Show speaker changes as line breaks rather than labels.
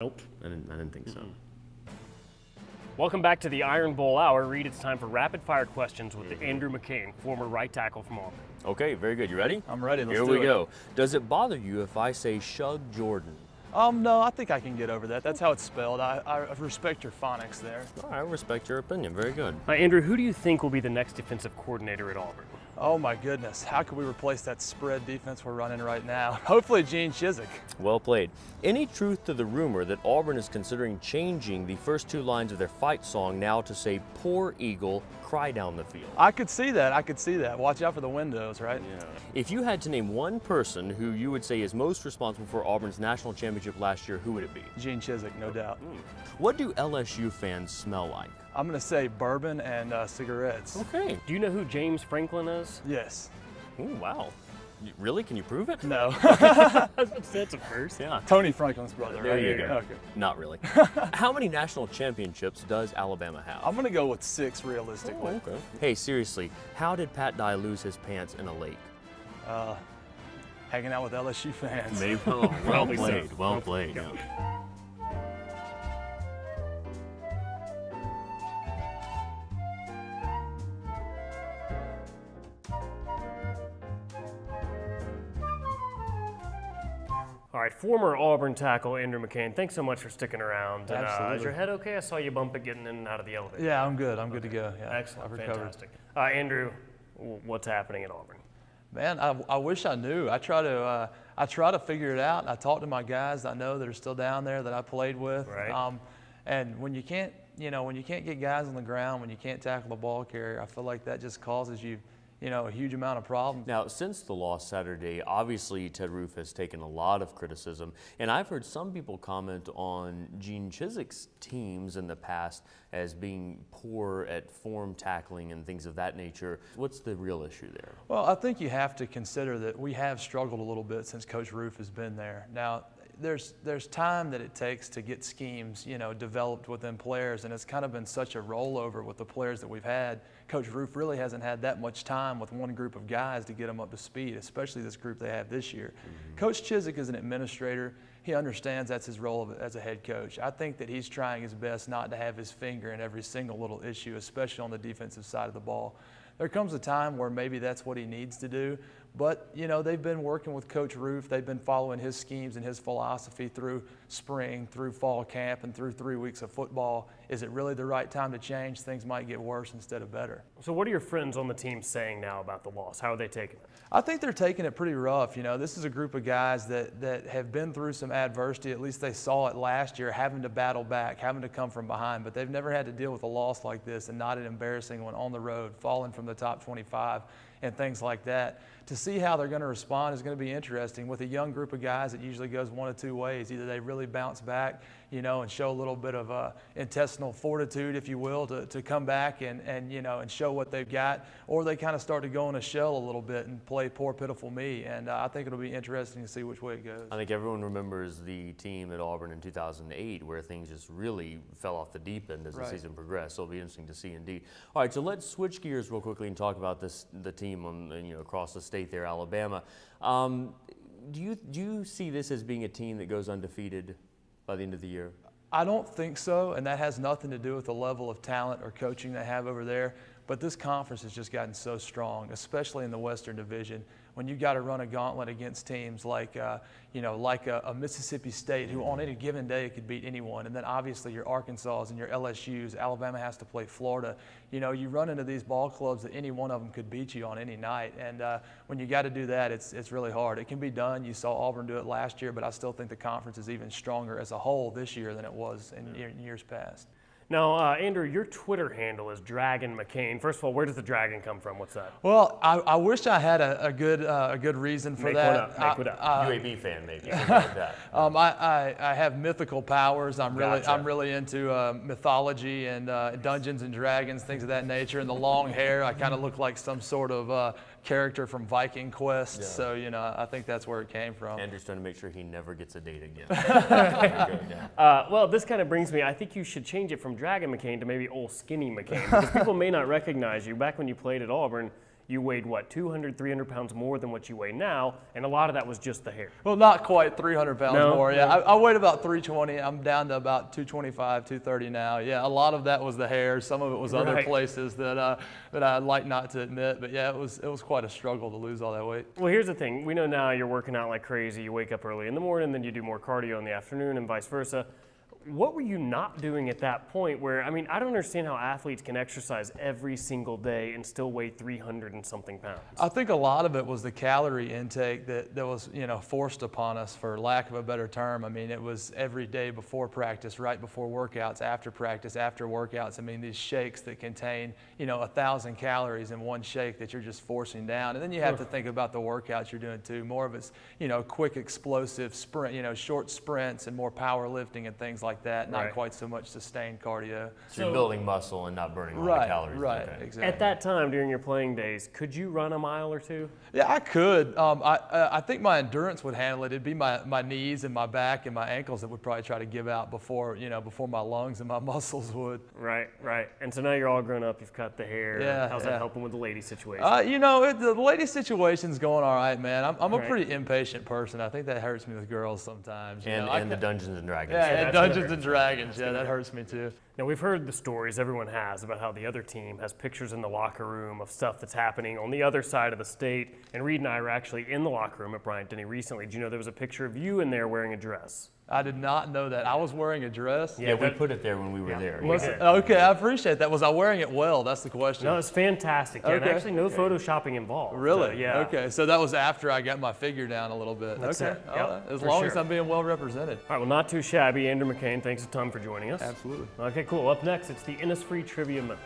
Nope, I didn't think so.
Welcome back to the Iron Bowl Hour. Reed, it's time for rapid fire questions with Andrew McCain, former right tackle from Auburn.
Okay, very good. You ready?
I'm ready. Let's
Here
do
we
it.
go. Does it bother you if I say Shug Jordan?
No, I think I can get over that. That's how it's spelled. I respect your phonics there.
All right, I respect your opinion. Very good.
Andrew, who do you think will be the next defensive coordinator at Auburn?
Oh my goodness, how could we replace that spread defense we're running right now? Hopefully Gene Chizik.
Well played. Any truth to the rumor that Auburn is considering changing the first two lines of their fight song now to say, "Poor Eagle, cry down the field"?
I could see that. Watch out for the windows, right?
Yeah. If you had to name one person who you would say is most responsible for Auburn's national championship last year, who would it be?
Gene Chizik, no doubt.
What do LSU fans smell like?
I'm going to say bourbon and cigarettes.
Okay.
Do you know who James Franklin is?
Yes.
Ooh, wow. Really? Can you prove it?
No.
That's a first.
Yeah.
Tony Franklin's brother,
There
right?
you go.
Okay.
Not really. How many national championships does Alabama have?
I'm going to go with 6 realistically.
Okay. Hey, seriously, how did Pat Dye lose his pants in a lake?
Hanging out with LSU fans.
Maybe. Oh, well
Probably so.
played. Well played.
Yeah. All right, former Auburn tackle Andrew McCain, thanks so much for sticking around. And,
Absolutely.
is your head okay? I saw you bump it getting in and out of the elevator.
Yeah, I'm good. I'm good to go. Yeah,
Excellent,
I've recovered.
fantastic. Andrew, what's happening at Auburn?
Man, I wish I knew. I try to figure it out. I talk to my guys I know that are still down there that I played with.
Right.
And when you can't get guys on the ground, when you can't tackle the ball carrier, I feel like that just causes you, a huge amount of problems.
Now, since the loss Saturday, obviously Ted Roof has taken a lot of criticism, and I've heard some people comment on Gene Chizik's teams in the past as being poor at form tackling and things of that nature. What's the real issue there?
Well, I think you have to consider that we have struggled a little bit since Coach Roof has been there. Now, there's time that it takes to get schemes, developed within players, and it's kind of been such a rollover with the players that we've had. Coach Roof really hasn't had that much time with one group of guys to get them up to speed, especially this group they have this year. Coach Chizik is an administrator. He understands that's his role as a head coach. I think that he's trying his best not to have his finger in every single little issue, especially on the defensive side of the ball. There comes a time where maybe that's what he needs to do, but they've been working with Coach Roof. They've been following his schemes and his philosophy through spring, through fall camp, and through 3 weeks of football. Is it really the right time to change? Things might get worse instead of better.
So what are your friends on the team saying now about the loss? How are they taking it?
I think they're taking it pretty rough. This is a group of guys that have been through some adversity. At least they saw it last year, having to battle back, having to come from behind. But they've never had to deal with a loss like this, and not an embarrassing one on the road, falling from the top 25 and things like that. To see how they're going to respond is going to be interesting. With a young group of guys, it usually goes one of two ways. Either they really bounce back, and show a little bit of intestinal fortitude, if you will, to come back and show what they've got, or they kind of start to go in a shell a little bit and play poor, pitiful me. And I think it'll be interesting to see which way it goes.
I think everyone remembers the team at Auburn in 2008 where things just really fell off the deep end as the season progressed. So it'll be interesting to see indeed. All right, so let's switch gears real quickly and talk about the team across the state there, Alabama. Do you see this as being a team that goes undefeated by the end of the year?
I don't think so, and that has nothing to do with the level of talent or coaching they have over there. But this conference has just gotten so strong, especially in the Western Division, when you got to run a gauntlet against teams like a Mississippi State, who on any given day could beat anyone, and then obviously your Arkansas and your LSU's. Alabama has to play Florida. You run into these ball clubs that any one of them could beat you on any night, and when you got to do that, it's really hard. It can be done. You saw Auburn do it last year, but I still think the conference is even stronger as a whole this year than it was in years past.
Now, Andrew, your Twitter handle is Dragon McCain. First of all, where does the dragon come from? What's that?
Well, I wish I had a good reason for that.
Make one up.
UAB fan, maybe. Something like that.
I have mythical powers. I'm
Gotcha.
really into mythology and Dungeons and Dragons, things of that nature. And the long hair, I kind of look like some sort of character from Viking Quest. Yeah. So I think that's where it came from.
Andrew's trying to make sure he never gets a date again.
Well, this kind of brings me, I think you should change it from Dragon McCain to maybe Old Skinny McCain, because people may not recognize you. Back when you played at Auburn, you weighed, what, 200, 300 pounds more than what you weigh now, and a lot of that was just the hair.
Well, not quite 300 pounds
No?
more. Yeah, I weighed about 320. I'm down to about 225, 230 now. Yeah, a lot of that was the hair. Some of it was other
Right.
places that I'd like not to admit. But yeah, it was quite a struggle to lose all that weight.
Well, here's the thing. We know now you're working out like crazy. You wake up early in the morning, then you do more cardio in the afternoon and vice versa. What were you not doing at that point where, I mean, I don't understand how athletes can exercise every single day and still weigh 300 and something pounds.
I think a lot of it was the calorie intake that was, forced upon us, for lack of a better term. I mean, it was every day before practice, right before workouts, after practice, after workouts. I mean, these shakes that contain, 1,000 calories in one shake that you're just forcing down. And then you have to think about the workouts you're doing too. More of it's, quick, explosive sprint, short sprints and more powerlifting and things like that. Not
Right.
quite so much sustained cardio.
So you're building muscle and not burning a lot of
Right,
calories.
right,
Okay.
exactly.
At that time, during your playing days, could you run a mile or two?
Yeah, I could. I think my endurance would handle it. It'd be my knees and my back and my ankles that would probably try to give out before my lungs and my muscles would.
Right, right. And so now you're all grown up, you've cut the hair.
Yeah,
How's
yeah.
that helping with the lady situation?
The lady situation's going all right, man. I'm a
Right.
pretty impatient person. I think that hurts me with girls sometimes.
And the Dungeons and Dragons.
Yeah,
that's
and
gonna
Dungeons
hurt.
and Dragons. Yeah, that hurts me too.
Now, we've heard the stories everyone has about how the other team has pictures in the locker room of stuff that's happening on the other side of the state. And Reed and I were actually in the locker room at Bryant-Denny recently. Did you know there was a picture of you in there wearing a dress?
I did not know that. I was wearing a dress.
Yeah, we
that-
put it there when we were there.
Was
Yeah.
it?
Okay, I appreciate that. Was I wearing it well? That's the question.
No, it's fantastic. Yeah, and
Okay.
actually no photoshopping involved.
Really?
Yeah.
Okay, so that was after I got my figure down a little bit.
That's
okay.
it.
All
Yep,
right. As
for
long as
sure.
I'm being well represented.
All right, well, not too shabby. Andrew McCain, thanks a ton for joining us.
Absolutely.
Okay, cool. Up next, it's the Innisfree Trivia Minute.